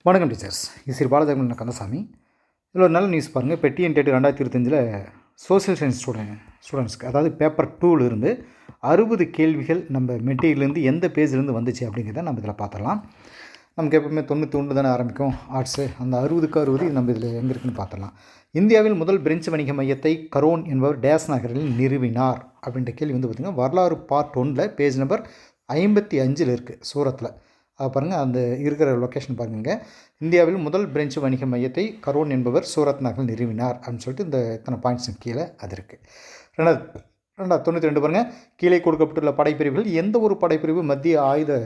வணக்கம் டீச்சர்ஸ். இது ஸ்ரீ பாலஜெகன் கந்தசாமி. இதில் ஒரு நல்ல நியூஸ் பாருங்கள். இப்போ டிஎன்டெட் 2025 சோசியல் சயின்ஸ் ஸ்டூடெண்ட்ஸ்க்கு, அதாவது பேப்பர் 2 இருந்து 60 கேள்விகள் நம்ம மெட்டீரியல்லேருந்து எந்த பேஜ்லேருந்து வந்துச்சு அப்படிங்கிறத நம்ம இதில் பார்த்துடலாம். நமக்கு எப்பவுமே 91 தானே ஆரம்பிக்கும் ஆர்ட்ஸு. அந்த 60க்கு 60 நம்ம இதில் எங்கே இருக்குன்னு பார்த்துடலாம். இந்தியாவில் முதல் பிரெஞ்சு வணிக மையத்தை கரோன் என்பவர் டேஸ் நகரில் நிறுவினார் அப்படின்ற கேள்வி வந்து பார்த்திங்கன்னா வரலாறு பார்ட் 1 பேஜ் நம்பர் 55 இருக்குது சூரத்தில். பாருங்கள், அந்த இருக்கிற லொக்கேஷன் பாருங்க. இந்தியாவில் முதல் பிரெஞ்சு வணிக மையத்தை கரோன் என்பவர் சூரத் நகரில் நிறுவினார் அப்படின்னு சொல்லிட்டு இந்த இத்தனை பாயிண்ட்ஸ் கீழே அது இருக்குது. 92 பாருங்கள். கீழே கொடுக்கப்பட்டுள்ள படைப்பிரிவுகள் எந்த ஒரு படைப்பிரிவு மத்திய ஆயுத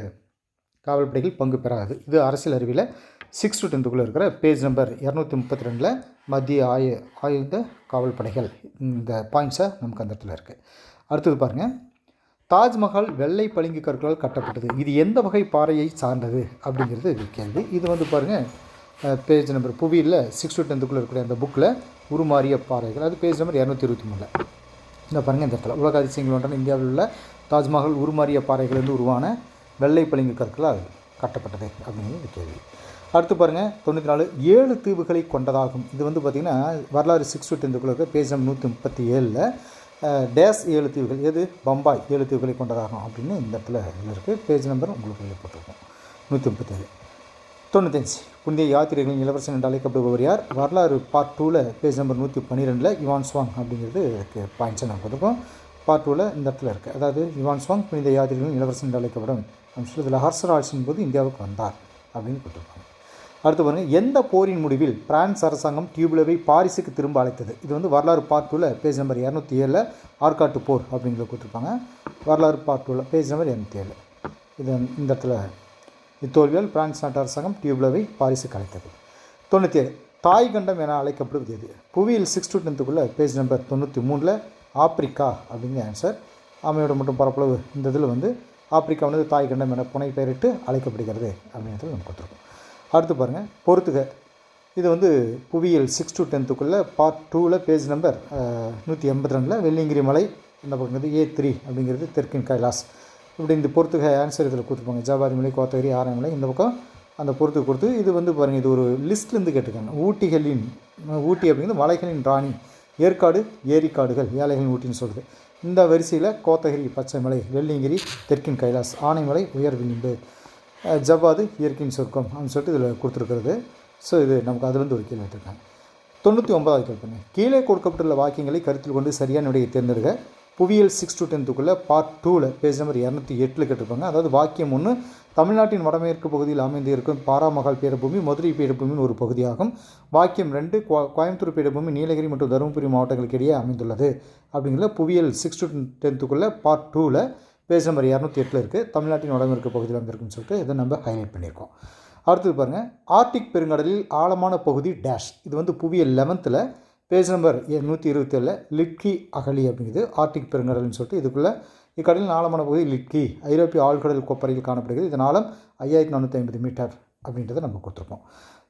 காவல்படைகள் பங்கு பெறாது. இது அரசியல் அறிவியல் 6 to 10 இருக்கிற பேஜ் நம்பர் 232 மத்திய ஆயுத காவல்படைகள். இந்த பாயிண்ட்ஸை நமக்கு அந்த இடத்துல இருக்குது. அடுத்தது பாருங்கள், தாஜ்மஹால் வெள்ளை பளிங்கு கற்களால் கட்டப்பட்டது. இது எந்த வகை பாறையை சார்ந்தது அப்படிங்கிறது கேள்வி. இது வந்து பாருங்கள், பேஜ் நம்பர் புவியில் 6 to 10 இருக்கிற அந்த புக்கில் உருமாறிய பாறைகள், அது பேஜ் நம்பர் 223. இந்த பாருங்கள், இந்த இடத்துல உலக அதிசயங்கள் ஒன்றான இந்தியாவில் உள்ள தாஜ்மஹால் உருமாறிய பாறைகளிலிருந்து உருவான வெள்ளை பளிங்கு கற்களால் கட்டப்பட்டது அப்படிங்கிறது கேள்வி. அடுத்து பாருங்கள், 94 7 தீவுகளை கொண்டதாகும். இது வந்து பார்த்திங்கன்னா வரலாறு 6 to 10 இருக்கிற பேஜ் நம்பர் 137 டேஸ் 7 தீவுகள், எது பம்பாய் 7 தீவுகளை கொண்டதாகும் அப்படின்னு இந்த இடத்துல இருக்குது. பேஜ் நம்பர் உங்களுக்கு வெளியே போட்டிருக்கோம் 137. 95 புனித யாத்திரைகளின் இளவரசன் என்று அழைக்கப்படுபவர் யார்? வரலாறு பார்ட் 2 பேஜ் நம்பர் 112 யுவான் ஸ்வாங் அப்படிங்கிறது பாயிண்ட்ஸை நம்ம கொடுத்துருக்கோம். பார்ட் 2 இந்த இடத்துல இருக்குது. அதாவது யுவான் ஸ்வாங் புனித யாத்திரைகளின் இளவரசன் என்று அழைக்கப்படும் அப்படின்னு சொல்லி இதில் ஹர்ஷர் ஆட்சியின் போது இந்தியாவுக்கு வந்தார் அப்படின்னு கொடுத்துருக்காங்க. அடுத்து பாருங்கள், எந்த போரின் முடிவில் பிரான்ஸ் அரசாங்கம் டியூப்லவை பாரிஸுக்கு திரும்ப அழைத்தது? இது வந்து வரலாறு பார்ட் 2 பேஜ் நம்பர் 207 ஆற்காட்டு போர் அப்படிங்கிறத கொடுத்துருப்பாங்க. வரலாறு பார்ட் 2 பேஜ் நம்பர் 207. இது இந்த இடத்துல இத்தோல்வியால் பிரான்ஸ் நாட்டு அரசாங்கம் டியூப்லவை பாரிஸுக்கு அழைத்தது. 97 தாய் கண்டம் என அழைக்கப்படுவது எது? புவியில் 6 to 10 பேஜ் நம்பர் 93 ஆப்பிரிக்கா அப்படிங்கிற ஆன்சர். ஆமையோட மட்டும் பரப்பளவு இந்த இதில் வந்து ஆப்பிரிக்கா வந்து தாய் கண்டம் என புனை பெயரிட்டு அழைக்கப்படுகிறது அப்படிங்கிறது நம்ம கொடுத்துருக்கோம். அடுத்து பாருங்கள், பொறுத்துக. இது வந்து புவியியல் 6 to 10 part 2 page number 182 Velliangiri மலை இந்த பக்கம் A3 அப்படிங்கிறது தெற்கின் கைலாஸ். இப்படி இந்த பொறுத்துக ஆன்சர் இதில் கொடுத்துருப்பாங்க. ஜாபாரி மலை, கோத்தகிரி, ஆராய்மலை இந்த பக்கம் அந்த பொறுத்துக்கு கொடுத்து இது வந்து பாருங்கள், இது ஒரு லிஸ்ட்லேருந்து கேட்டிருக்காங்க. ஊட்டி அப்படிங்கிறது மலைகளின் ராணி, ஏற்காடு ஏரிக்காடுகள், ஏழைகளின் ஊட்டின்னு சொல்லுது. இந்த வரிசையில் கோத்தகிரி பச்சை மலை, வெள்ளியங்கிரி தெற்கின் கைலாஸ், ஆனைமலை உயர் விளிம்பு, ஜவ்வாது இயற்கையின் சொர்க்கம் அப்படின்னு சொல்லிட்டு இதில் கொடுத்துருக்கிறது. ஸோ இது நமக்கு அதுலேருந்து ஒரு கேள்வி எடுத்துருக்காங்க. 99வது கேள்வி, கீழே கொடுக்கப்பட்டுள்ள வாக்கியங்களை கருத்தில் கொண்டு சரியான விடையை தேர்ந்தெடுக்க. புவியியல் 6 to 10 பார்ட் 2 பேஜ் நம்பர் 208 கேட்டிருப்பாங்க. அதாவது வாக்கியம் 1 தமிழ்நாட்டின் வடமேற்கு பகுதியில் அமைந்து இருக்கும் பாராமகால் பீடபூமி மதுரை பீடபூமியின் ஒரு பகுதியாகும். வாக்கியம் 2 கோயம்புத்தூர் பீடபூமி நீலகிரி மற்றும் தருமபுரி மாவட்டங்களுக்கு இடையே அமைந்துள்ளது அப்படிங்கிற புவியியல் 6 to 10 பார்ட் 2 பேஜ் நம்பர் 208 இருக்குது. தமிழ்நாட்டின் வடமேற்கு பகுதியில் வந்திருக்குன்னு சொல்லிட்டு இதை நம்ம ஹைலைட் பண்ணியிருக்கோம். அடுத்தது பாருங்கள், ஆர்டிக் பெருங்கடலில் ஆழமான பகுதி டேஷ். இது வந்து புவியியல் 11 பேஜ் நம்பர் 127 லிட்கி அகலி அப்படிங்கிறது ஆர்டிக் பெருங்கடல்னு சொல்லிட்டு இதுக்குள்ளே இக்கடலின் ஆழமான பகுதி லிட்கி ஐரோப்பிய ஆழ்கடல் கொப்பரையில் காணப்படுகிறது. இதன் ஆழம் 5450 மீட்டர் அப்படின்றத நம்ம கொடுத்துருக்கோம்.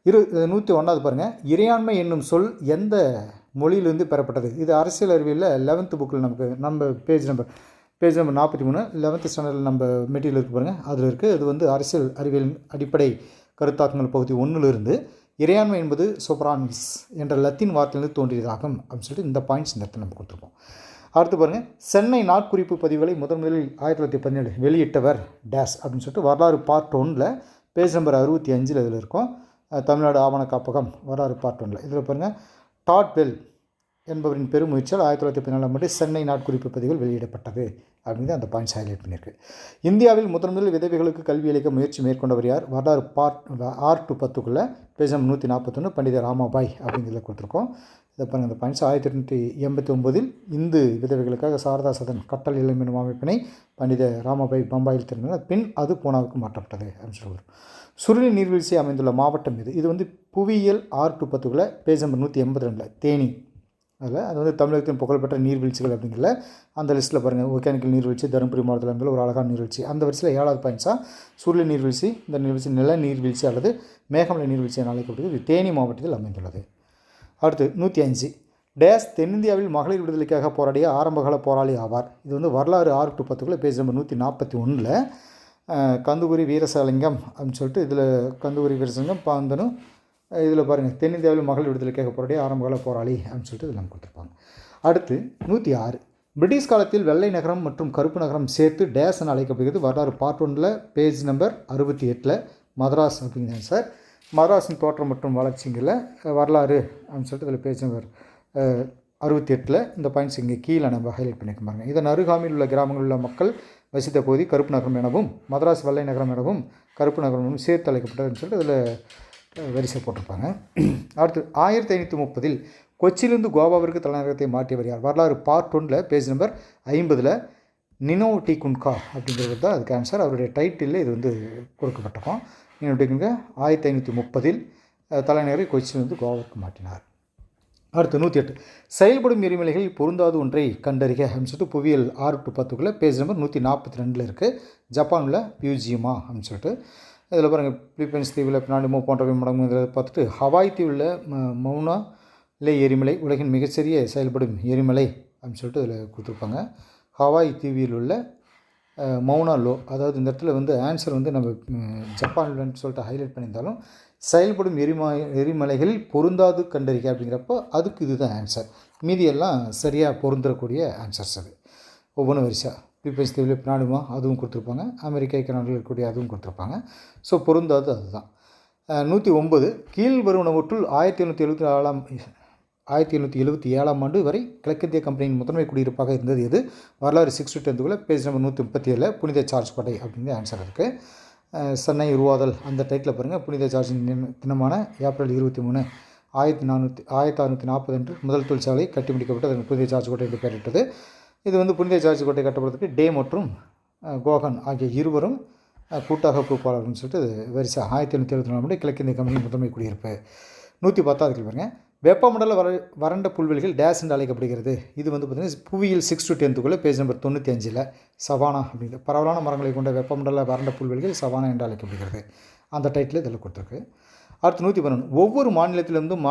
101வது பாருங்கள், இறையாண்மை என்னும் சொல் எந்த மொழியிலிருந்து பெறப்பட்டது? இது அரசியல் அறிவியலில் 11th புக்கில் நம்ம பேஜ் நம்பர் 43 11th ஸ்டாண்டர்டில் நம்ம மெட்டீரியல் இருக்குது பாருங்கள், அதில் இருக்குது. அது வந்து அரசியல் அறிவியலின் அடிப்படை கருத்தாக்கங்கள் பகுதி 1 இறையாண்மை என்பது சோப்ரானிஸ் என்ற லத்தீன் வார்த்தையிலிருந்து தோன்றியதாகும் அப்படின்னு சொல்லிட்டு இந்த பாயிண்ட்ஸ் இந்த இடத்துல நம்ம கொடுத்துருக்கோம். அடுத்து பாருங்கள், சென்னை நாட்குறிப்பு பதிவுகளை முதலில் 1917 வெளியிட்டவர் டேஸ் அப்படின்னு சொல்லிட்டு வரலாறு பார்ட் 1 பேஜ் நம்பர் 65 இதில் இருக்கும். தமிழ்நாடு ஆவண காப்பகம் வரலாறு பார்ட் 1 இதில் பாருங்கள், டாட் பெல் என்பவரின் பெருமுயற்சியால் 1914 சென்னை நாட்குறிப்பு பதிவுகள் வெளியிடப்பட்டது அப்படிங்கிறது அந்த பாயிண்ட்ஸ் ஹைலைட் பண்ணியிருக்கு. இந்தியாவில் முதலில் விதவைகளுக்கு கல்வி அளிக்க முயற்சி மேற்கொண்டவர் யார்? வரலாறு பார்ட் 6 to 10 பேஜ் 141 பண்டித ராமாபாய் அப்படிங்கிறத கொடுத்துருக்கோம். இதை பாருங்கள், இந்த பாயிண்ட்ஸ் 1889 இந்து விதவைகளுக்காக சாரதா சதன் கட்டல் இளம் என்னும் அமைப்பினை பண்டித ராமாபாய் பம்பாயில் திறந்தார். பின் அது பூனாவுக்கு மாற்றப்பட்டது அப்படின்னு சொல்லுவார். சுருளி நீர்வீழ்ச்சி அமைந்துள்ள மாவட்டம் இது? இது வந்து புவியியல் 6 to 10 பேஜ் நம்பர் 182 தேனி. அது வந்து தமிழகத்தின் புகழ்பெற்ற நீர்வீழ்ச்சிகள் அப்படிங்கிற அந்த லிஸ்ட்டில் பாருங்கள், ஒகேனக்கல் நீர்வீழ்ச்சி தருமபுரி மாவட்டத்தில் இருந்துள்ள ஒரு அழகான நீர்வீழ்ச்சி. அந்த வரிசையில் 7வது பாயிண்ட்ஸாக சுருளி நீர்வீழ்ச்சி. இந்த நீர்வீழ்ச்சி நில நீர்வீழ்ச்சி அல்லது மேகமலை நீர்வீழ்ச்சி என அழைக்கப்படுகிறது. இது தேனி மாவட்டத்தில் அமைந்துள்ளது. அடுத்து 105 டேஸ் தென்னிந்தியாவில் மகளிர் விடுதலைக்காக போராடிய ஆரம்பகால போராளி ஆவார். இது வந்து வரலாறு 6 to 10 பேஜ் நம்பர் 141 கந்துகுரி வீரசாலிங்கம் அப்படின்னு சொல்லிட்டு இதில் கந்துகுரி வீரசாலிங்கம் பாந்தனும் இதில் பாருங்கள் தென்னிந்தியாவில் மகள் விடுதலை கேட்க போராடிய ஆரம்பகால போராளி அப்படின்னு சொல்லிட்டு இதில் கொடுத்துருப்பாங்க. அடுத்து 106 பிரிட்டிஷ் காலத்தில் வெள்ளை நகரம் மற்றும் கருப்பு நகரம் சேர்த்து டேஸ் என அழைக்கப்படுகிறது. வரலாறு பார்ட் 1 பேஜ் நம்பர் 68 மதராஸ் அப்படிங்கிறாங்க சார். மதராஸின் தோற்றம் மற்றும் வளர்ச்சிங்கில் வரலாறு அப்படின்னு சொல்லிட்டு இதில் பேஜ் நம்பர் 68 இந்த பாயிண்ட்ஸ் இங்கே கீழே நம்ம ஹைலைட் பண்ணியிருக்க பாருங்கள். இதன் அருகாமையில் உள்ள கிராமங்களில் உள்ள மக்கள் வசித்த பகுதி கருப்பு நகரம் எனவும் மதராஸ் வெள்ளை நகரம் எனவும் கருப்பு நகரம் எனவும் சேர்த்து அழைக்கப்பட்டதுன்னு சொல்லிட்டு இதில் வரிசை போட்டிருப்பாங்க. அடுத்து 1530 கொச்சியிலிருந்து கோவாவிற்கு தலைநகரத்தை மாற்றியவர் யார்? வரலாறு part 1 page number 50 Nuno da Cunha அப்படிங்கிறது தான் அதுக்கு ஆன்சர். அவருடைய டைட்டில் இது வந்து கொடுக்கப்பட்டிருக்கோம். நினோ டி குன்கா 1530 தலைநகரை கொச்சியிலிருந்து கோவாவிற்கு மாற்றினார். அடுத்து 108 செயல்படும் எரிமலைகள் பொருந்தாது ஒன்றை கண்டறிக அப்படின்னு சொல்லிட்டு புவியியல் 6-10 பேஜ் நம்பர் 142 இருக்குது. ஜப்பானில் பியூஜியமா அப்படின்னு சொல்லிட்டு இதில் பாருங்கள் பிலிப்பைன்ஸ் தீவில் பினாடிமோ போன்றவை மடங்கு இதில் பார்த்துட்டு ஹவாய் தீவில் மௌனா எரிமலை உலகின் மிகச்சிறிய செயல்படும் எரிமலை அப்படின்னு சொல்லிட்டு இதில் கொடுத்துருப்பாங்க. ஹவாய் தீவில் உள்ள மௌனா லோ, அதாவது இந்த இடத்துல வந்து ஆன்சர் வந்து நம்ம ஜப்பான்லன்னு சொல்லிட்டு ஹைலைட் பண்ணியிருந்தாலும் செயல்படும் எரிமலைகளில் பொருந்தாது கண்டறிக்கை அப்படிங்கிறப்போ அதுக்கு இதுதான் ஆன்சர். மீதியெல்லாம் சரியாக பொருந்தக்கூடிய ஆன்சர்ஸ் அது. ஒவ்வொன்றும் வரிசையாக பிலிப்பைன்ஸ் தீவில் பினாடுமா அதுவும் கொடுத்துருப்பாங்க, அமெரிக்கா கனடாவில் இருக்கக்கூடிய அதுவும் கொடுத்துருப்பாங்க. ஸோ பொருந்தாது அதுதான். 109 கீழ் வருவனவற்றுள் 1777 ஆண்டு வரை கிழக்கிந்திய கம்பெனியின் முதன்மை குடியிருப்பாக இருந்தது எது? வரலாறு 6-10 பேஜ் நம்பர் 137 புனித ஜார்ஜ் கோட்டை அப்படிங்கிற ஆன்சர் இருக்குது. சென்னை உருவாதல் அந்த டைட்டில் பாருங்கள். புனித ஜார்ஜின் தினமான ஏப்ரல் 23 1640 அன்று முதல் தொழிற்சாலை கட்டி முடிக்கப்பட்டு அதற்கு புனித ஜார்ஜ் கோட்டை என்று பெயரிட்டது. இது வந்து புனித ஜார்ஜ் கோட்டை கட்டப்படுறதுக்கு டே மற்றும் கோகன் ஆகிய இருவரும் கூட்டாக பொறுப்பாளர்னு சொல்லிட்டு வரிசை 1774 கிழக்கிந்திய கம்பெனியின் முதன்மை குடியிருப்பு. 110 பாருங்கள். வெப்பமண்டல வறண்ட புல்வெளிகள் டேஸ் என்று அழைக்கப்படுகிறது. இது வந்து பார்த்திங்கன்னா புவியியல் 6-10 பேஜ் நம்பர் 95 சவானா அப்படிங்கிற பரவலான மரங்களை கொண்ட வெப்பமண்டல வறண்ட புல்வெளிகள் சவானா என்று அழைக்கப்படுகிறது. அந்த டைட்டில் இதில் கொடுத்துருக்கு. அடுத்து 112 ஒவ்வொரு மாநிலத்திலிருந்தும்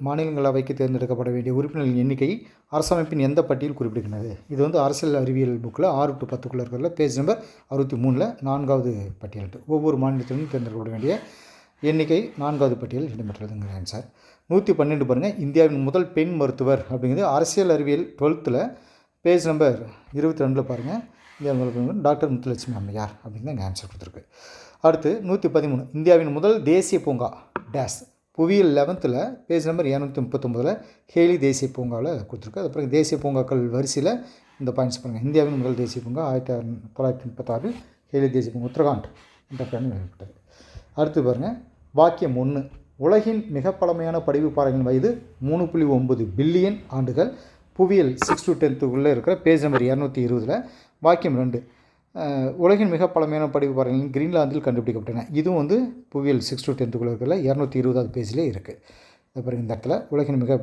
மாநிலங்களவைக்கு தேர்ந்தெடுக்கப்பட வேண்டிய உறுப்பினர்களின் எண்ணிக்கை அரசமைப்பின் எந்த பட்டியல் குறிப்பிடுகிறது? இது வந்து அரசியல் அறிவியல் புக்கில் 6-10 இருக்கிறதுல பேஜ் நம்பர் 63 4வது பட்டியல். ஒவ்வொரு மாநிலத்திலிருந்தும் தேர்ந்தெடுக்கப்பட வேண்டிய எண்ணிக்கை 4வது பட்டியல் இடம்பெற்றதுங்கிற ஆன்சர். 112 பாருங்கள். இந்தியாவின் முதல் பெண் மருத்துவர் அப்படிங்கிறது அரசியல் அறிவியல் 12 பேஜ் நம்பர் 22 பாருங்கள். இந்தியாவின் முதல் பெண் டாக்டர் முத்துலட்சுமி அம்மையார் அப்படிங்கிற இங்கே ஆன்சர் கொடுத்துருக்கு. அடுத்து 113 இந்தியாவின் முதல் தேசிய பூங்கா டேஸ் புவியியல் 11 பேஜ் நம்பர் 239 ஹேலி தேசிய பூங்காவில் கொடுத்துருக்கு. அதுக்கப்புறம் தேசிய பூங்காக்கள் வரிசையில் இந்த பாயிண்ட்ஸ் பாருங்கள். இந்தியாவின் முதல் தேசிய பூங்கா 1936 ஹேலி தேசிய பூங்கா உத்தரகாண்ட் என்ற பெயரில் ஏற்பட்டது. அடுத்து பாருங்கள். வாக்கியம் 1 உலகின் மிக பழமையான படிவு பாறைகளின் வயது 3.9 பில்லியன் ஆண்டுகள். புவியியல் 6-10 இருக்கிற பேஜ் நம்பர் 220. வாக்கியம் 2 உலகின் மிக பழமையான படிவு பாறைகளின் கிரீன்லாந்தில் கண்டுபிடிக்கப்பட்டன. இதுவும் வந்து புவியியல் 6-10 இருக்கிற 220வது பேஜிலே இருக்குது. அப்புறம் இந்த இடத்துல உலகின் மிக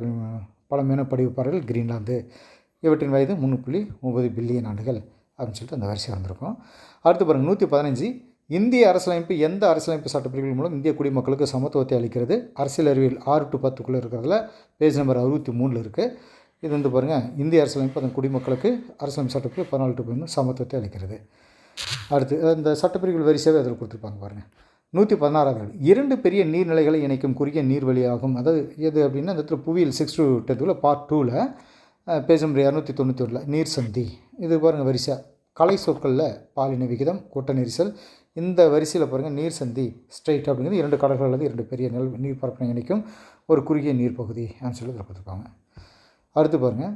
பழமையான படிவு பாறைகள் கிரீன்லாந்து, இவற்றின் வயது 3.9 பில்லியன் ஆண்டுகள் அப்படின்னு சொல்லிட்டு அந்த வரிசை வந்திருக்கும். அடுத்து பாருங்கள். 115 இந்திய அரசியலமைப்பு எந்த அரசியலமைப்பு சட்டப்பிரிவுகள் மூலம் இந்திய குடிமக்களுக்கு சமத்துவத்தை அளிக்கிறது? அரசியல் அறிவியல் 6-10 இருக்கிறதுல பேஜ் நம்பர் 63 இருக்குது. இது வந்து பாருங்கள். இந்திய அரசியலமைப்பு அதன் குடிமக்களுக்கு அரசியலமைப்பு சட்டப்பிரிவு 14 சமத்துவத்தை அளிக்கிறது. அடுத்து இந்த சட்டப்பிரிவுகள் வரிசையாக அதில் கொடுத்துருப்பாங்க பாருங்கள். 116 2 பெரிய நீர்நிலைகளை இணைக்கும் குறுகிய நீர்வழியாகும். அதாவது எது அப்படின்னா இந்த இடத்துல புவியியல் 6-10 பார்ட் 2 பேஜ் நம்பர் 291 நீர் சந்தி. இது பாருங்கள் வரிசை கலை சொற்களில் பாலின விகிதம் கூட்ட நெரிசல் இந்த வரிசையில் பாருங்கள். நீர் சந்தி ஸ்ட்ரெயிட் அப்படிங்கிறது 2 கடல்கள் அல்லது 2 பெரிய நீர்ப்பரப்பினை இணைக்கும் ஒரு குறுகிய நீர்ப்பகுதி சொல்லி இதில் கொடுத்துருப்பாங்க. அடுத்து பாருங்கள்.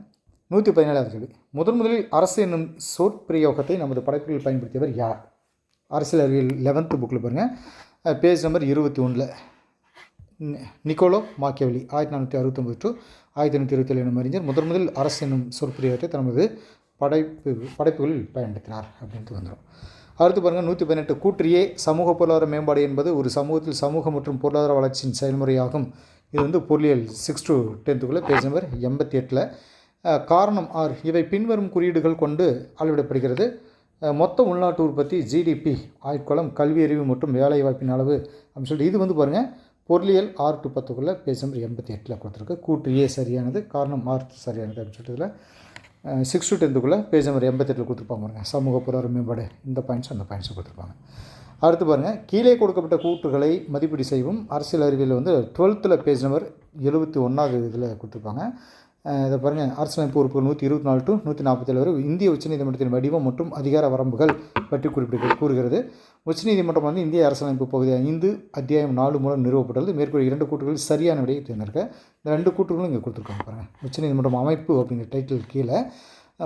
117 முதலில் அரசு என்னும் சொற்பிரயோகத்தை நமது படைப்புகளில் பயன்படுத்தியவர் யார்? அரசியல் அறிவியல் 11th புக்கில் பாருங்கள். பேஜ் நம்பர் 21 நிக்கோலோ மாக்கியவெல்லி 1469 1827 எனும் அறிஞர் முதலில் அரசு என்னும் சொற்பிரயோகத்தை தனது படைப்புகளில் பயன்படுத்தினார் அப்படின்ட்டு வந்துடும். அடுத்து பாருங்கள். 118 கூற்றியே சமூக பொருளாதார மேம்பாடு என்பது ஒரு சமூகத்தில் சமூக மற்றும் பொருளாதார வளர்ச்சியின் செயல்முறையாகும். இது வந்து பொருளியல் 6-10 பேஜ் நம்பர் 88 காரணம் 6 இவை பின்வரும் குறியீடுகள் கொண்டு அளவிடப்படுகிறது. மொத்த உள்நாட்டு உற்பத்தி ஜிடிபி ஆயுட்காலம் கல்வி அறிவு மற்றும் வேலை வாய்ப்பின் அளவு அப்படின்னு சொல்லிட்டு இது வந்து பாருங்கள். பொருளியல் 6-10 பேஜ் நம்பர் 88 கொடுத்துருக்கு. கூற்று ஏ சரியானது, காரணம் 6 சரியானது அப்படின்னு சொல்லிட்டு இதில் 6 to 10க்குள்ளே பேஜ் நம்பர் 88 கொடுத்துருப்பாங்க பாருங்கள். சமூக பொருளாதார மேம்பாடு இந்த பாயிண்ட்ஸ் அந்த பாயிண்ட்ஸை கொடுத்துருப்பாங்க. அடுத்து பாருங்கள், கீழே கொடுக்கப்பட்ட கூற்றுகளை மதிப்பீடு செய்யும் அரசியல் அறிவியல் வந்து 12th பேஜ் நம்பர் 71வது இதில் கொடுத்துருப்பாங்க. இதை பாருங்கள், அரசியலமைப்பு உறுப்புகள் 124 to 147 வரை இந்திய உச்சநீதிமன்றத்தின் வடிவம் மற்றும் அதிகார வரம்புகள் பற்றி கூறுகிறது. உச்சநீதிமன்றம் வந்து இந்திய அரசியலமைப்பு பகுதி 5 அத்தியாயம் 4 மூலம் நிறுவப்பட்டது. மேற்கொள்ள 2 கூற்றுகள் சரியான விடையை தேர்ந்தெடுக்க. இந்த 2 கூற்றுகளும் இங்கே கொடுத்துருக்காங்க பாருங்கள். உச்சநீதிமன்றம் அமைப்பு அப்படிங்கிற டைட்டில் கீழே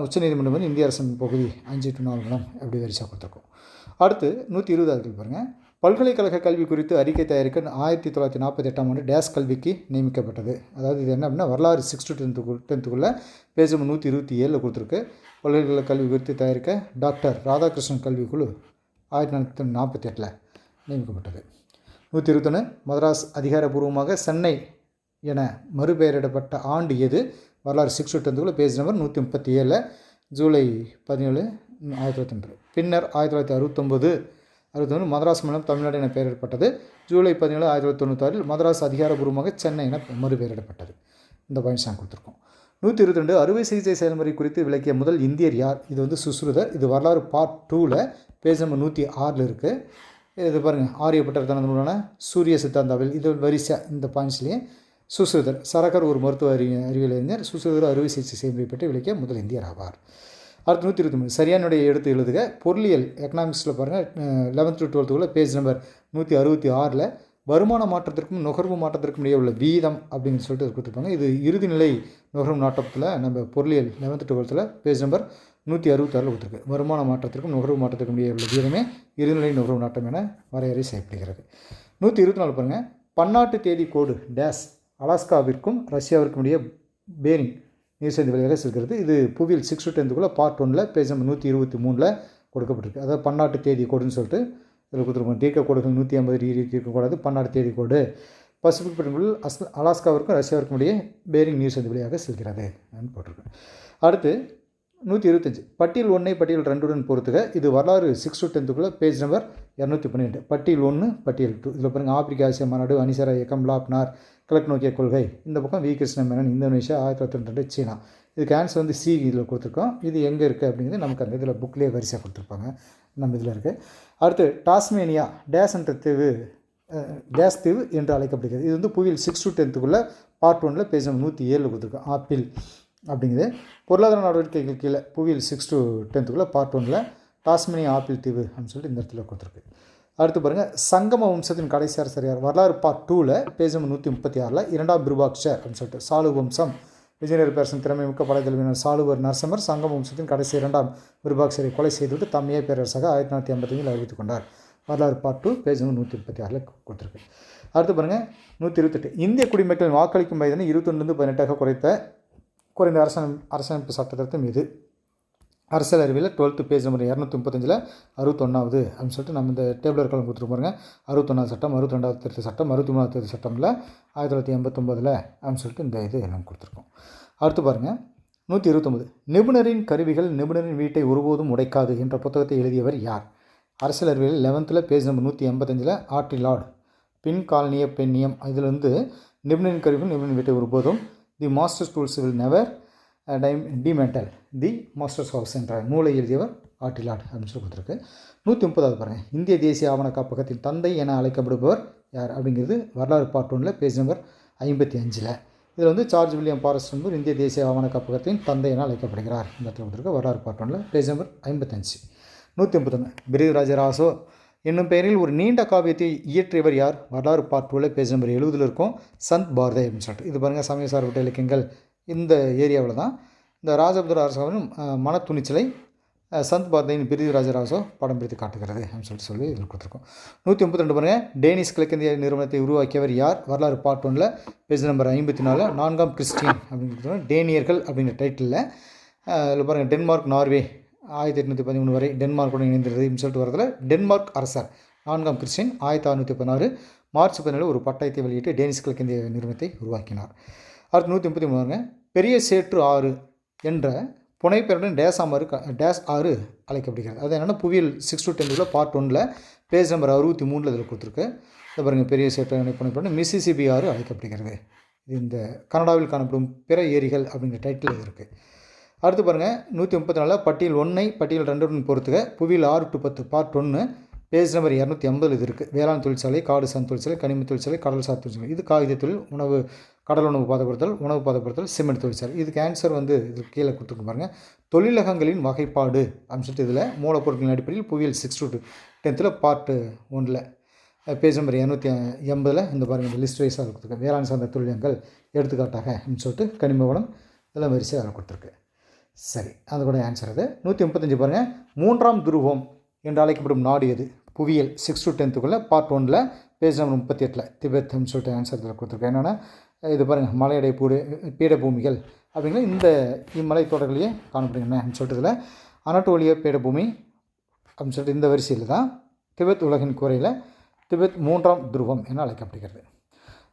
உச்சநீதிமன்றம் வந்து இந்திய அரசியலமைப்பு பகுதி 5 to 4 மூலம் எப்படி வரிசையாக கொடுத்துருக்கோம். அடுத்து 120வது பாருங்கள், பல்கலைக்கழக கல்வி குறித்து அறிக்கை தயாரிக்க 1948ஆம் ஆண்டு டேஸ் கல்விக்கு நியமிக்கப்பட்டது. அதாவது இது என்ன அப்படின்னா வரலாறு 6 to 10க்குள்ளே பேஜ் 127 கொடுத்துருக்கு. பல்கலைக்கழக கல்வி குறித்து தயாரிக்க டாக்டர் ராதாகிருஷ்ணன் கல்விக்குழு 1948 நியமிக்கப்பட்டது. 121 மதராஸ் அதிகாரப்பூர்வமாக சென்னை என மறுபெயரிடப்பட்ட ஆண்டு எது? வரலாறு 6 to 10க்குள்ளே பேஜ் நம்பர் 137 ஜூலை 17 1902. பின்னர் 1969 மதராஸ் மாநிலம் தமிழ்நாடு என பெயரிடப்பட்டது. ஜூலை 17 1996 மதராஸ் அதிகாரப்பூர்வமாக சென்னை என மறுபெயரிடப்பட்டது. இந்த பாயிண்ட்ஸ் நான் கொடுத்துருக்கோம். 122 அறுவை சிகிச்சை செயல்முறை குறித்து விளக்கிய முதல் இந்தியர் யார்? இது வந்து சுஸ்ருதர். இது வரலாறு பார்ட் 2ல் பேஜ் நம்பர் 106 இருக்குது. இது பாருங்கள், ஆரியப்பட்டர் தனது நூலான சூரிய சித்தாந்தாவில் இது வரிசை இந்த பாயிண்ட்ஸ்லேயே சுஸ்ருதர். சரகர் ஒரு மருத்துவ அறிவியல் அறிஞர். சுஸ்ருதர் அறுவை சிகிச்சை செயல்முறை பற்றி விளக்கிய முதல் இந்தியர் ஆவார். அடுத்து 123 சரியானுடைய எடுத்து எழுதுக. பொருளியல் எக்கனாமிக்ஸில் பாருங்கள் 11th to 12க்குள்ளே பேஜ் நம்பர் 166 வருமான மாற்றத்திற்கும் நுகர்வு மாற்றத்திற்கும் இடையே உள்ள வீதம் அப்படின்னு சொல்லிட்டு கொடுத்துருப்பாங்க. இது இறுதிநிலை நுகர்வு நாட்டத்தில் நம்ம பொருளியல் 11th to 12th page number 166 கொடுத்துருக்கு. வருமான மாற்றத்திற்கும் நுகர்வு மாற்றத்திற்கும் இடையே உள்ள வீதமே இறுதிநிலை நுகர்வு நாட்டம் என வரையறை செய்யப்படுகிறது. 124 பாருங்கள், பன்னாட்டு தேதி கோடு டேஸ் அலாஸ்காவிற்கும் ரஷ்யாவிற்கும் இடையே பேரிங் நீர்சந்தி வழியாக செல்கிறது. இது புவியில் 6 to 10க்குள்ளே பார்ட் 1ல் பேஜ் நம்பர் 123 கொடுக்கப்பட்டிருக்கு. அதாவது பன்னாட்டு தேதி கோடுன்னு சொல்லிட்டு இதில் கொடுத்துருக்கோம். தீர்க்க கோடுகள் 180 டிகிரி தீர்க்கக்கூடாது. பன்னாட்டு தேதி கோடு பசிபிக் பெருங்கடலில் அலாஸ்காவிற்கும் ரஷ்யாவிற்கும் இடையே பேரிங் நீர்சந்தி வழியாக செல்கிறது போட்டிருக்கு. அடுத்து 125 பட்டியல் 1 பட்டியல் 2 பொறுத்துக. இது வரலாறு 6 to 10க்குள்ளே பேஜ் நம்பர் 212 பட்டியல் 1 பட்டியல் 2. இதில் பாருங்கள், ஆப்பிரிக்க ஆசிய மாநாடு, அணிசரா இயக்கம், லாப்னார், கிழக்கு நோக்கிய கொள்கை. இந்த பக்கம் வி கிருஷ்ண மேனன், இந்தோனேஷியா 1992 சீனா. இதுக்கு ஆன்சர் வந்து சி இதில் கொடுத்துருக்கோம். இது எங்கே இருக்குது அப்படிங்கிறது நமக்கு அந்த இதில் புக்லேயே வரிசையாக கொடுத்துருப்பாங்க. நம்ம இதில் இருக்குது. அடுத்து டாஸ்மேனியா டேஸ் என்ற தீவு டேஸ் தீவு என்று அழைக்கப்படுகிறது. இது வந்து புவியில் 6 to 10க்குள்ளே பார்ட் 1ல் பேஜ் நம்பர் 107 கொடுத்துருக்கோம். ஆப்பிள் அப்படிங்கிறது பொருளாதார நடவடிக்கைகள் கீழே புவியில் 6 to 10க்குள்ளே பார்ட் 1ல் டாஸ்மேனியா ஆப்பிள் தீவு அப்படின்னு சொல்லிட்டு இந்த இடத்துல கொடுத்துருக்கு. அடுத்து பாருங்கள், சங்கம வம்சத்தின் கடைசி அரசர் யார்? வரலாறு பார்ட் 2ல் பேஜ் நம்பர் 136 2ஆம் பிருபாக்ஷர் அப்படின்னு சொல்லிட்டு சாலு வம்சம் விஜயநகர பேரரசின் திறமைமிக்க படைத்தலைவர் சாலுவர் நரசிம்மர் சங்கம் வம்சத்தின் கடைசி 2ஆம் பிருபாக்ஷரை கொலை செய்துவிட்டு தம்மையே பேரரசாக 1955 அறிவித்துக் கொண்டார். வரலாறு பார்ட் 2 பேஜ் நம்பர் 136 கொடுத்துருக்கு. அடுத்து பாருங்கள், 128 இந்திய குடிமக்களின் வாக்களிக்கும் வயதினை 21 18 குறைந்த அரசமைப்பு சட்டத்திருத்தம் இது. அரசியல் அறிவியல் 12th பேஜ் நம்பர் 235 61வது அப்படின்னு சொல்லிட்டு நம்ம இந்த டேபிள் இருக்கலாம் கொடுத்துட்டு பாருங்கள். 61வது சட்டம், 62வது திருத்த சட்டம், 63வது திருத்த சட்டமில் 1989 அப்படின்னு சொல்லிட்டு இந்த இது எல்லாம் கொடுத்துருக்கோம். அடுத்து பாருங்கள், 129 நிபுணரின் கருவிகள் நிபுணரின் வீட்டை ஒருபோதும் உடைக்காது என்ற புத்தகத்தை எழுதியவர் யார்? அரசியல் அறிவியல் 11th பேஜ் நம்பர் 185 ஆர்டிலார்ட் பின் காலனிய பெண்ணியம். இதில் வந்து நிபுணரின் கருவிகள் நிபுணரின் வீட்டை ஒருபோதும் the masters tools will never dismantle the masters house என்ற நூலை எழுதியவர் ஆர்டிலார்ட் அப்படின்னு சொல்லி கொடுத்துருக்கு. 130வது பாருங்கள், இந்திய தேசிய ஆவண காப்பகத்தின் தந்தை என அழைக்கப்படுபவர் யார் அப்படிங்கிறது வரலாறு பார்ட் 1ல் பேஜ் நம்பர் 55. இதில் வந்து சார்ஜ் வில்லியம் ஃபாரஸ்ட் என்பவர் இந்திய தேசிய ஆவண காப்பகத்தின் தந்தை என அழைக்கப்படுகிறார். இந்த இடத்துல கொடுத்துருக்கு வரலாறு பார்ட் 1ல் பேஜ் நம்பர் 55. 151 பிருதிராஜ ராசோ என்னும் பெயரில் ஒரு நீண்ட காவியத்தை இயற்றியவர் யார்? வரலாறு பார்ட் 2ல் பேஜ் நம்பர் 70 இருக்கும் சந்த் பாரதே அப்படின்னு சொல்லிட்டு. இது பாருங்கள், சமய சார்பற்ற இலக்கியங்கள் இந்த ஏரியாவில் தான் இந்த ராஜபுத்திர அரசாவின் மன துணிச்சலை சந்த் பாரதியின் பிருதிராஜ ராசோ படம் பிடித்து காட்டுகிறது அப்படின்னு சொல்லி இதில் கொடுத்துருக்கோம். 132 பாருங்கள், டேனிஷ் கிழக்கிந்திய நிறுவனத்தை உருவாக்கியவர் யார்? வரலாறு பார்ட் 1ல் பேஜ் நம்பர் 54 4ஆம் கிறிஸ்டியன் அப்படின்னு கொடுத்துருக்கோம். டேனியர்கள் அப்படிங்கிற டைட்டிலில் இதில் பாருங்கள், டென்மார்க் நார்வே 1813 வரை டென்மார்க்குடன் இணைந்திருந்தது அப்படின்னு சொல்லிட்டு வரதில் டென்மார்க் அரசர் 4ஆம் கிறிஸ்டியன் 1616 மார்ச் 17 ஒரு பட்டயத்தை வெளியிட்டு டேனிஷ் கிழக்கிந்திய நிறுவனத்தை உருவாக்கினார். அடுத்து 133 பெரிய சேற்று ஆறு என்ற புனைப்பெயருடன் டேஸ் ஆறு அழைக்கப்படுகிறது. அது என்னென்னா புவியில் 6 to 10க்குள்ளே பார்ட் 1ல் பேஜ் நம்பர் 63 இதில் கொடுத்துருக்கு. இதை பாருங்கள், பெரிய சேற்று புனைப்பெயருடன் மிசிசிபி ஆறு அழைக்கப்படுகிறது. இது இந்த கனடாவில் காணப்படும் பிற ஏரிகள் அப்படிங்கிற டைட்டில் இருக்குது. அடுத்து பாருங்கள் 134 பட்டியல் 1 பட்டியல் 2 பொறுத்துக. புவியில் 6 to 10 பார்ட் 1 பேஜ் நம்பர் 250 இது இருக்குது. வேளாண் தொழிற்சாலை, காடு சார்ந்த தொழிற்சாலை, கனிம தொழிற்சாலை, கடல் சார் தொழிற்சாலை. இது காகித தொழில், உணவு, கடல் உணவு பதப்படுத்தல், உணவு பதப்படுத்தல், சிமெண்ட் தொழிற்சாலை. இதுக்கு ஆன்சர் வந்து இது கீழே கொடுத்துருக்கு பாருங்கள். தொழிலகங்களின் வகைப்பாடு அப்படின்னு சொல்லிட்டு இதில் மூலப்பொருட்களின் அடிப்படையில் புவியியல் 6 to 10 பார்ட் 1 பேஜ் நம்பர் 280 இந்த பாருங்கள் இந்த லிஸ்ட் வைஸாக கொடுத்துருக்கு. வேளாண் சார்ந்த தொழிலகங்கள் எடுத்துக்காட்டாக அப்படின்னு சொல்லிட்டு கனிம வளம் இதெல்லாம் வரிசையாக அதில் கொடுத்துருக்கு. சரி, அது கூட ஆன்சர் அது. 135 பாருங்கள். 3ஆம் துருவம் என்று அழைக்கப்படும் நாடு எது? புவியியல் 6 to 10 பார்ட் 1 பேஜ் நம்பர் 38 திபெத்னு சொல்லிட்டு ஆன்சர் இதில் கொடுத்துருக்கேன். என்னென்னா இது பாருங்கள் மலையடை பீடபூமிகள் அப்படிங்கிற இந்த இம்மலை தொடர்களையே காணப்படுகின்றன சொல்லிட்டு இதில் அனட்டோலிய பீடபூமி அப்படின்னு சொல்லிட்டு இந்த வரிசையில் தான் திபெத் உலகின் குறையில் திபெத் 3ஆம் துருவம் என அழைக்கப்படுகிறது.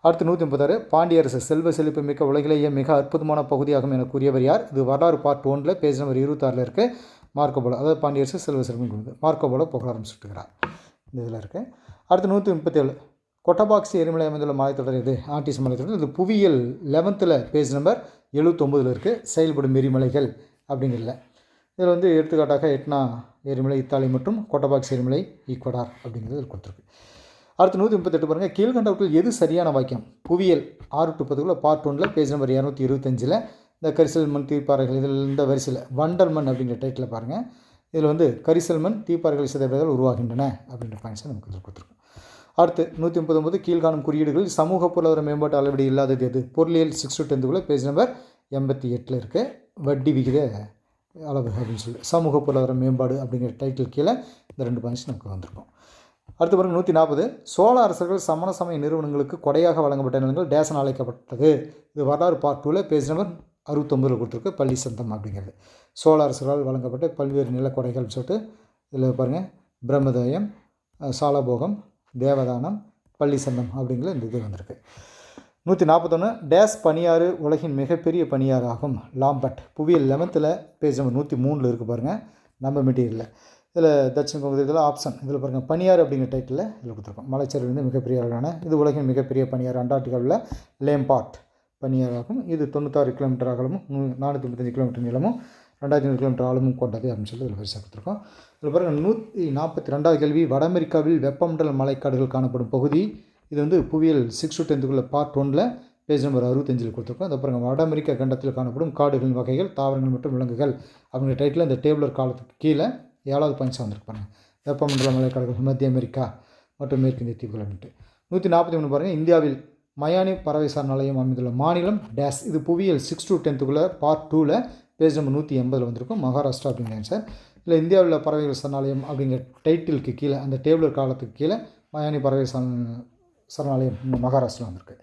அடுத்து 136 பாண்டிய அரசு செல்வ செழிப்பு மிக்க உலகிலேயே மிக அற்புதமான பகுதியாகும் என கூறியவர் யார்? இது வரலாறு பார்ட் 1 பேஜ் நம்பர் 26 இருக்குது. மார்க்கோபோலோ, அதாவது பாண்டிய அரசு செல்வ செழிப்பு கொண்டு மார்க்கோபோலோ புகழாரம் சுட்டுகிறார். இந்த இதில் இருக்குது. அடுத்து 137 கொட்டபாக்சி எரிமலை அமைந்துள்ள மலைத்தொடர் இது? ஆண்டிஸ் மலைத்தொடர். இது புவியியல் 11 பேஜ் நம்பர் 79 இருக்குது. செயல்படும் எரிமலைகள் அப்படிங்கிறதுல இதில் வந்து எடுத்துக்காட்டாக எட்னா எரிமலை இத்தாலி மற்றும் கொட்டபாக்சி எரிமலை ஈக்குவடார் அப்படிங்கிறது கொடுத்துருக்கு. அடுத்து 138 பாருங்கள். கீழ்கண்டவற்றில் எது சரியான வாக்கியம்? புவியியல் 6 to 10 பார்ட் 1 பேஜ் நம்பர் 225 இந்த கரிசல் மண் தீப்பாறைகள் இதில் இந்த வரிசையில் வண்டல் மண் அப்படிங்கிற டைட்டில் பாருங்கள். இதில் வந்து கரிசல் மண் தீப்பாறைகள் சிதைவதால் உருவாகின்றன அப்படின்ற பாயிண்ட்ஸை நமக்கு இதில் கொடுத்துருக்கோம். அடுத்து 139 கீழ்காணும் குறியீடுகளில் சமூக பொருளாதார மேம்பாட்டு அளவீடு இல்லாதது எது? பொருளியல் 6 to 10 பேஜ் நம்பர் 88 இருக்குது. வட்டி விகித அளவு அப்படின்னு சொல்லி சமூக பொருளாதார மேம்பாடு அப்படிங்கிற டைட்டில் கீழே இந்த 2 பாயிண்ட்ஸ் நமக்கு வந்திருக்கும். அடுத்து பாருங்கள் 140 சோழ அரசர்கள் சமண சமய நிறுவனங்களுக்கு கொடையாக வழங்கப்பட்ட நிலங்கள் டேசன் அழைக்கப்பட்டது? இது வரலாறு பார்ட் 2 பேஜ் நம்பர் 69 கொடுத்துருக்கு. பள்ளி சந்தம் அப்படிங்கிறது சோழ அரசர்களால் வழங்கப்பட்ட பல்வேறு நிலக்கொடைகள் சொல்லிட்டு இதில் பாருங்கள் பிரம்மதேயம், சாலபோகம், தேவதானம், பள்ளி சந்தம் அப்படிங்கிற இந்த இது வந்திருக்கு. 141 டேஸ் பனியாறு உலகின் மிகப்பெரிய பனியாறு ஆகும்? லாம்பட். புவியியல் 11 பேஜ் நம்பர் 103 இருக்குது பாருங்கள். நம்ம மெட்டீரியலில் இதில் தட்சிண பகுதி இதில் ஆப்ஷன் இதில் பாருங்கள் பனியாறு அப்படிங்கிற டைட்டில் இதில் கொடுத்துருக்கோம். மலைச்சரிவு வந்து மிகப்பெரிய அளவான இது உலகின் மிகப்பெரிய பனியாறு அண்டார்டிகாவில் லேம்பார்ட் பனியாறாகும். இது 96 கிலோமீட்டர் அகலமும் 435 கிலோமீட்டர் நீளமும் 2500 கிலோமீட்டர் ஆழமும் கொண்டது அப்படின்னு சொல்லி இதில் வரிசை கொடுத்துருக்கோம். இதில் பாருங்கள் 142வது கேள்வி. வட அமெரிக்காவில் வெப்பமண்டல மலைக்காடுகள் காணப்படும் பகுதி? இது வந்து புவியியல் 6 to 10 பார்ட் 1 பேஜ் நம்பர் 65 கொடுத்துருக்கோம். அதை பாருங்கள் வட அமெரிக்கா கண்டத்தில் காணப்படும் காடுகளின் வகைகள், தாவரங்கள் மற்றும் விலங்குகள் அப்படிங்கிற டைட்டில் இந்த டேபிளர் காலத்துக்கு கீழே 7வது பாயிண்ட்ஸ் வந்திருக்கு பாருங்கள். வெப்பமண்டல மலைக்காடுகள் மத்திய அமெரிக்கா மற்றும் மேற்கிந்திய தீவுகள் அப்படின்ட்டு. 143 பாருங்கள். இந்தியாவில் மயானி பறவை சரணாலயம் அமைந்துள்ள மாநிலம் டேஸ்? இது புவியியல் 6 to 10 பார்ட் 2 பேஜ் நம்பர் 180 வந்திருக்கும். மகாராஷ்டிரா அப்படிங்கிற ஆன்சர். இல்லை இந்தியாவில் பறவைகள் சரணாலயம் அப்படிங்கிற டைட்டிலுக்கு கீழே அந்த டேபிளர் காலத்துக்கு கீழே மயானி பறவை சரணாலயம் மகாராஷ்டிரா வந்திருக்கு.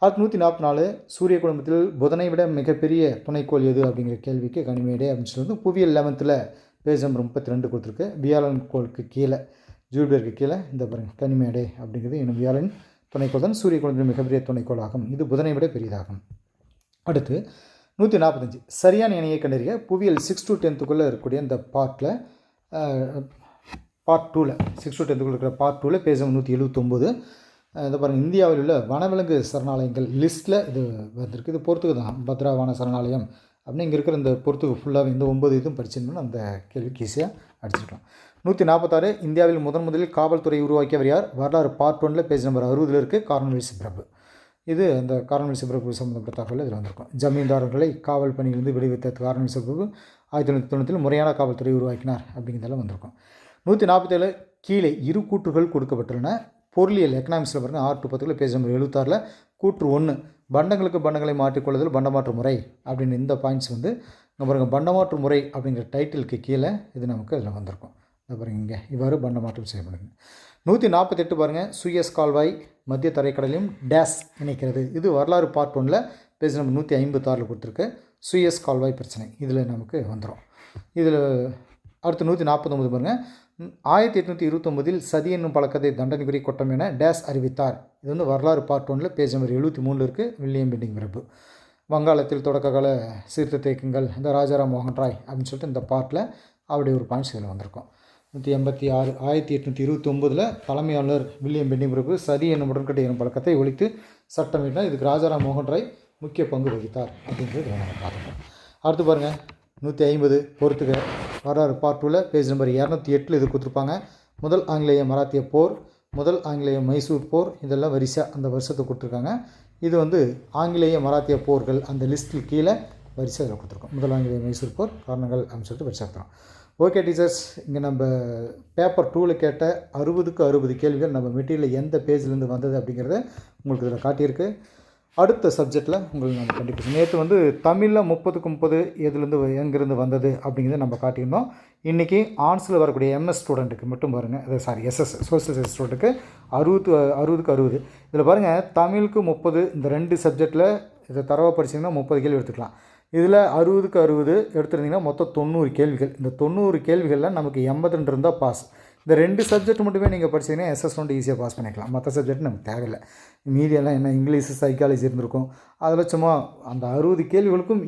அடுத்து 144 சூரிய குடும்பத்தில் புதனை விட மிகப்பெரிய துணைக்கோள் எது அப்படிங்கிற கேள்விக்கு கனிமேடே அப்படின்னு சொல்லி புவியியல் 11 பேஜ் நம்பர் 32 கொடுத்துருக்கு. வியாழன் கோளுக்கு கீழே ஜூபிட்டருக்கு கீழே இந்த பாருங்கள் கனிமேடே அப்படிங்கிறது இன்னும் வியாழன் துணைக்கோள் தான் சூரிய குடும்பத்தில் மிகப்பெரிய துணைக்கோள் ஆகும். இது புதனை விட பெரிதாகும். அடுத்து 145 சரியான இணையை கண்டறிய. புவியியல் 6 to 10 இருக்கக்கூடிய இந்த பார்ட்டில் பார்ட் 2 6 to 10 இருக்கிற பார்ட் 2 பேஜ் நம்பர் 179 இதை பாருங்கள். இந்தியாவில் உள்ள வனவிலங்கு சரணாலயங்கள் லிஸ்ட்டில் இது வந்திருக்கு. இது பொறுத்துக்கு தான் பத்ரா வன சரணாலயம் அப்படின்னு இங்கே இருக்கிற இந்த பொறுத்துக்கு ஃபுல்லாக இந்த 9 இதுவும் படிச்சிருந்தோம்னா அந்த கேள்விக்கு ஈஸியாக அடிச்சிருக்கலாம். 146 இந்தியாவில் முதலில் காவல்துறை உருவாக்கியவர் யார்? வரலாறு பார்ட் 1 பேஜ் நம்பர் 60 இருக்குது. கார்ன்வாலிஸ் பிரபு. இது அந்த கார்ன்வாலிஸ் பிரபு சம்மந்தப்பட்ட தகவல் இதில் வந்திருக்கும். ஜமீன்தாரர்களை காவல் பணியிலிருந்து விடுவித்த கார்ன்வாலிஸ் பிரபு 1990 முறையான காவல்துறை உருவாக்கினார் அப்படிங்கிறதெல்லாம் வந்திருக்கும். 147 கீழே இரு கூற்றுகள் கொடுக்கப்பட்டுள்ளன. பொருளியல் எக்கனாமிக்ஸில் பாருங்கள் 6 to 10 பேஜ் நம்பர் 76 கூற்று 1 பண்டங்களுக்கு பண்டங்களை மாற்றிக்கொள்ளுதல் பண்டமாற்று முறை அப்படின்னு இந்த பாயிண்ட்ஸ் வந்து இங்கே பாருங்கள் பண்டமாற்று முறை அப்படிங்கிற டைட்டிலுக்கு கீழே இது நமக்கு அதில் வந்திருக்கும். இதை பாருங்கள் இங்கே இவ்வாறு பண்டமாற்றம் செய்யப்படுங்க. 148 பாருங்கள் சுயஸ் கால்வாய் மத்திய தரைக்கடலையும் டேஸ் இணைக்கிறது? இது வரலாறு பார்ட் 1 பேஜ் நம்பர் 156 கொடுத்துருக்கு. சுயஸ் கால்வாய் பிரச்சனை இதில் நமக்கு வந்துடும். இதில் அடுத்து 149 பாருங்கள். 1829 சதி என்னும் பழக்கத்தை தண்டனைக்குரிய குற்றம் என டேஸ் அறிவித்தார்? இது வந்து வரலாறு பார்ட் 1 பேஜ் நம்பர் 73 இருக்குது. வில்லியம் பெண்டிங் பிரபு. வங்காளத்தில் தொடக்க கால சீர்திருத்த இயக்கங்கள் இந்த ராஜாராம் மோகன் ராய் அப்படின்னு சொல்லிட்டு இந்த பார்ட்டில் அவருடைய ஒரு பாயிண்ட்ஸ் இதில் வந்திருக்கும். 186 1829 தலைமை ஆளுநர் வில்லியம் பெண்டிங் பிரபு சதி என்னும் உடன்கட்டை என்னும் பழக்கத்தை ஒழித்து சட்டம் இட்டார். இதுக்கு ராஜாராம் மோகன் ராய் முக்கிய பங்கு வகித்தார் அப்படிங்கிறது நம்ம பார்த்துக்கோம். அடுத்து பாருங்கள் 150 பொறுத்துக்க. வரலாறு பார்ட் 2ல் பேஜ் நம்பர் 208 இது கொடுத்துருப்பாங்க. முதல் ஆங்கிலேய மராத்திய போர், முதல் ஆங்கிலேய மைசூர் போர், இதெல்லாம் வரிசையாக அந்த வருஷத்தை கொடுத்துருக்காங்க. இது வந்து ஆங்கிலேய மராத்திய போர்கள் அந்த லிஸ்ட்டில் கீழே வரிசை இதில் கொடுத்துருக்கோம். முதல் ஆங்கிலேய மைசூர் போர் காரணங்கள் அப்படின்னு சொல்லிட்டு வரிசை கொடுத்துருக்கோம். ஓகே டீச்சர்ஸ், இங்கே நம்ம பேப்பர் 2ல் கேட்ட 60க்கு 60 கேள்விகள் நம்ம மெட்டீரியல் எந்த பேஜ்லேருந்து வந்தது அப்படிங்கிறத உங்களுக்கு இதில் காட்டியிருக்கு. அடுத்த சப்ஜெக்டில் உங்களுக்கு நம்ம கண்டிப்பாக நேற்று வந்து தமிழில் 30க்கு 30 எதுலேருந்து எங்கேருந்து வந்தது அப்படிங்கிறத நம்ம காட்டியிருந்தோம். இன்றைக்கி ஆர்ட்ஸில் வரக்கூடிய எம்எஸ் ஸ்டூடெண்ட்டுக்கு மட்டும் பாருங்கள், எஸ்எஸ் சோசியல் சயின்ஸ் ஸ்டூடெண்ட்டுக்கு 60க்கு 60. இதில் பாருங்கள், தமிழுக்கு 30, இந்த 2 சப்ஜெக்டில் இதை தரவாக படிச்சிங்கன்னா 30 கேள்வி எடுத்துக்கலாம். இதில் 60க்கு 60 எடுத்துருந்தீங்கன்னா மொத்தம் 90 கேள்விகள். இந்த 90 கேள்விகளில் நமக்கு 82 இருந்தால் பாஸ். இந்த 2 சப்ஜெக்ட் மட்டுமே நீங்கள் படிச்சிங்கன்னா எஸ்எஸ் வந்து ஈஸியாக பாஸ் பண்ணிக்கலாம். மற்ற சப்ஜெக்ட் நமக்கு தேவையில்லை. மீதியெல்லாம் என்ன இங்கிலீஷு, சைக்காலஜி இருந்திருக்கும். அதில் சும்மா அந்த 60 கேள்விகளுக்கும்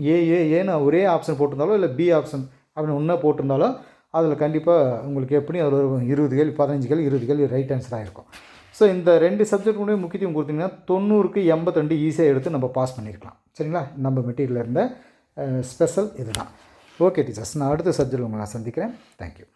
ஏன்னு ஒரே ஆப்ஷன் போட்டிருந்தாலோ இல்லை பி ஆப்ஷன் அப்படின்னு ஒன்றா போட்டிருந்தாலும் அதில் கண்டிப்பாக உங்களுக்கு எப்படியும் அதில் ஒரு 20 கேள்வி, 15 கேள்வி, 20 கேள்வி ரைட் ஆன்சராக இருக்கும். ஸோ இந்த 2 சப்ஜெக்ட் கூட முக்கியத்துவம் கொடுத்தீங்கன்னா 90க்கு 82 ஈஸியாக எடுத்து நம்ம பாஸ் பண்ணியிருக்கலாம். சரிங்களா? நம்ம மெட்டீரியலில் இருந்த ஸ்பெஷல் இதுதான். ஓகே டீச்சர்ஸ், நான் அடுத்த சப்ஜெக்ட் உங்களை நான் சந்திக்கிறேன். தேங்க்யூ.